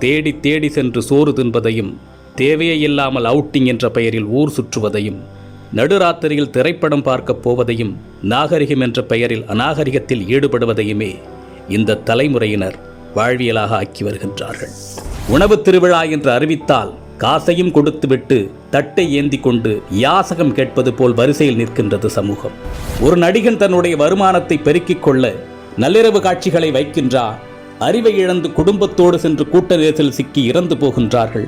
தேடி தேடி சென்று சோறு தின்பதையும், தேவையே இல்லாமல் அவுட்டிங் என்ற பெயரில் ஊர் சுற்றுவதையும், நடுராத்திரியில் திரைப்படம் பார்க்கப் போவதையும், நாகரிகம் என்ற பெயரில் அநாகரிகத்தில் ஈடுபடுவதையுமே இந்த தலைமுறையினர் வாழ்வியலாக ஆக்கி வருகின்றார்கள். உணவு திருவிழா என்று அறிவித்தால் காசையும் கொடுத்துவிட்டு தட்டை ஏந்தி கொண்டு யாசகம் கேட்பது போல் வரிசையில் நிற்கின்றது சமூகம். ஒரு நடிகன் தன்னுடைய வருமானத்தை பெருக்கிக் கொள்ள நள்ளிரவு காட்சிகளை வைக்கின்றார். அறிவை இழந்து குடும்பத்தோடு சென்று கூட்ட நெரிசல் சிக்கி இறந்து போகின்றார்கள்.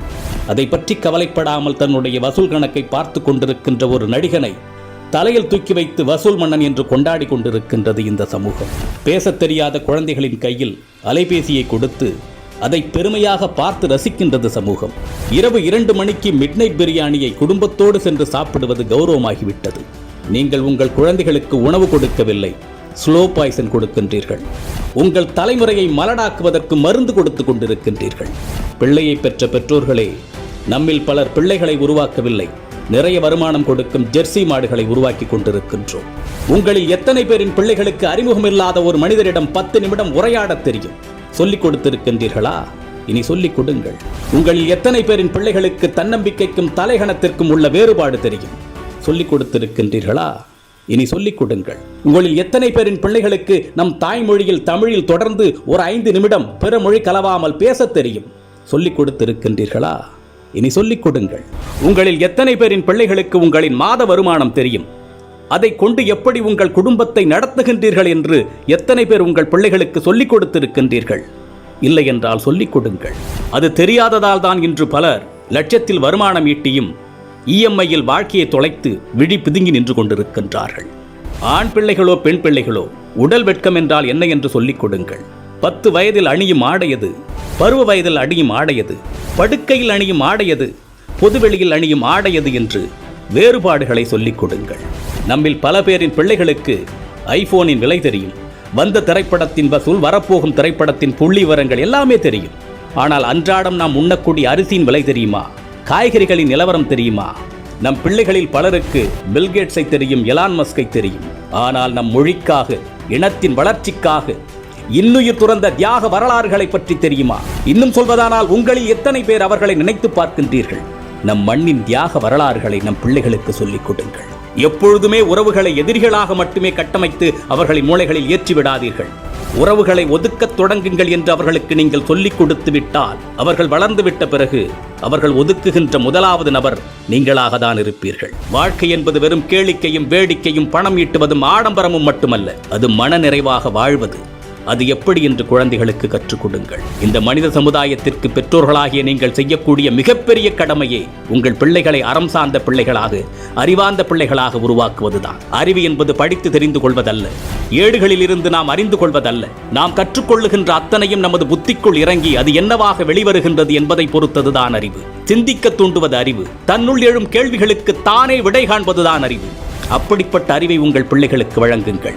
அதை பற்றி கவலைப்படாமல் தன்னுடைய வசூல் கணக்கை பார்த்து கொண்டிருக்கின்ற ஒரு நடிகனை தலையில் தூக்கி வைத்து வசூல் மன்னன் என்று கொண்டாடி கொண்டிருக்கின்றது இந்த சமூகம். பேசத் தெரியாத குழந்தைகளின் கையில் அலைபேசியை கொடுத்து அதை பெருமையாக பார்த்து ரசிக்கின்றது சமூகம். இரவு 2 மணிக்கு மிட்நைட் பிரியாணியை குடும்பத்தோடு சென்று சாப்பிடுவது கௌரவமாகிவிட்டது. நீங்கள் உங்கள் குழந்தைகளுக்கு உணவு கொடுக்கவில்லை, ஸ்லோ பாய்சன் கொடுக்கின்றீர்கள். உங்கள் தலைமுறையை மலடாக்குவதற்கு மருந்து கொடுத்து கொண்டிருக்கின்றீர்கள். பிள்ளையை பெற்ற பெற்றோர்களே, நம்மில் பலர் பிள்ளைகளை உருவாக்கவில்லை, நிறைய வருமானம் கொடுக்கும் ஜெர்சி மாடுகளை உருவாக்கி கொண்டிருக்கின்றோம். உங்களில் எத்தனை பேரின் பிள்ளைகளுக்கு அறிமுகமில்லாத ஒரு மனிதரிடம் 10 நிமிடம் உரையாடத் தெரியும்? சொல்லிக் கொடுத்திருக்கின்றீர்களா? இனி சொல்லிக் கொடுங்கள். உங்களில் எத்தனை பேரின் பிள்ளைகளுக்கு தன்னம்பிக்கைக்கும் தலைகணத்திற்கும் உள்ள வேறுபாடு தெரியும்? சொல்லிக் கொடுத்திருக்கின்றீர்களா? இனி சொல்லிக் கொடுங்கள். உங்களில் எத்தனை பேரின் பிள்ளைகளுக்கு நம் தாய்மொழியில் தமிழில் தொடர்ந்து ஒரு 5 நிமிடம் பிற மொழி கலவாமல் பேசத் தெரியும்? சொல்லிக் கொடுத்திருக்கின்றீர்களா? இனி சொல்லிக் கொடுங்கள். உங்களில் எத்தனை பேரின் பிள்ளைகளுக்கு உங்களின் மாத வருமானம் தெரியும்? அதை கொண்டு எப்படி உங்கள் குடும்பத்தை நடத்துகின்றீர்கள் என்று எத்தனை பேர் உங்கள் பிள்ளைகளுக்கு சொல்லிக் கொடுத்திருக்கின்றீர்கள்? இல்லை என்றால் சொல்லிக் கொடுங்கள். அது தெரியாததால் தான் இன்று பலர் லட்சத்தில் வருமானம் ஈட்டியும் இஎம்ஐயில் வாழ்க்கையை தொலைத்து விழி பிதுங்கி நின்று கொண்டிருக்கின்றார்கள். ஆண் பிள்ளைகளோ பெண் பிள்ளைகளோ, உடல் வெட்கம் என்றால் என்ன என்று சொல்லிக் கொடுங்கள். 10 வயதில் அணியும் ஆடையது, பருவ வயதில் அணியும் ஆடையது, படுக்கையில் அணியும் ஆடையது, பொதுவெளியில் அணியும் ஆடையது என்று வேறுபாடுகளை சொல்லிக் கொடுங்கள். நம்மில் பல பேரின் பிள்ளைகளுக்கு ஐபோனின் விலை தெரியும், வந்த திரைப்படத்தின் வசூல், வரப்போகும் திரைப்படத்தின் புள்ளி விவரங்கள் எல்லாமே தெரியும். ஆனால் அன்றாடம் நாம் உண்ணக்கூடிய அரிசியின் விலை தெரியுமா? காய்கறிகளின் நிலவரம் தெரியுமா? நம் பிள்ளைகளில் பலருக்கு பில்கேட்ஸை தெரியும், எலான் மஸ்கை தெரியும். ஆனால் நம் மொழிக்காக, இனத்தின் வளர்ச்சிக்காக இன்னுயிர் துறந்த தியாக வரலாறுகளை பற்றி தெரியுமா? இன்னும் சொல்வதானால் உங்களில் எத்தனை பேர் அவர்களை நினைத்து பார்க்கின்றீர்கள்? நம் மண்ணின் தியாக வரலாறுகளை நம் பிள்ளைகளுக்கு சொல்லிக் கொடுங்கள். எப்பொழுதுமே உறவுகளை எதிரிகளாக மட்டுமே கட்டமைத்து அவர்களின் மூளைகளில் ஏற்றிவிடாதீர்கள். உறவுகளை ஒதுக்கத் தொடங்குங்கள் என்று அவர்களுக்கு நீங்கள் சொல்லிக் கொடுத்து விட்டால், அவர்கள் வளர்ந்து விட்ட பிறகு அவர்கள் ஒதுக்குகின்ற முதலாவது நபர் நீங்களாக தான் இருப்பீர்கள். வாழ்க்கை என்பது வெறும் கேளிக்கையும் வேடிக்கையும் பணம் ஈட்டுவதும் ஆடம்பரமும் மட்டுமல்ல, அது மன நிறைவாக வாழ்வது. அது எப்படி என்று குழந்தைகளுக்கு கற்றுக் கொடுங்கள். இந்த மனித சமுதாயத்திற்கு பெற்றோர்களாகிய நீங்கள் செய்யக்கூடிய மிகப்பெரிய கடமையே உங்கள் பிள்ளைகளை அறம் சார்ந்த பிள்ளைகளாக, அறிவார்ந்த பிள்ளைகளாக உருவாக்குவதுதான். அறிவு என்பது படித்து தெரிந்து கொள்வதல்ல, ஏடுகளில் இருந்து நாம் அறிந்து கொள்வதல்ல. நாம் கற்றுக்கொள்ளுகின்ற அத்தனையும் நமது புத்திக்குள் இறங்கி அது என்னவாக வெளிவருகின்றது என்பதை பொறுத்ததுதான் அறிவு. சிந்திக்க தூண்டுவது அறிவு. தன்னுள் எழும் கேள்விகளுக்கு தானே விடை காண்பதுதான் அறிவு. அப்படிப்பட்ட அறிவை உங்கள் பிள்ளைகளுக்கு வழங்குங்கள்.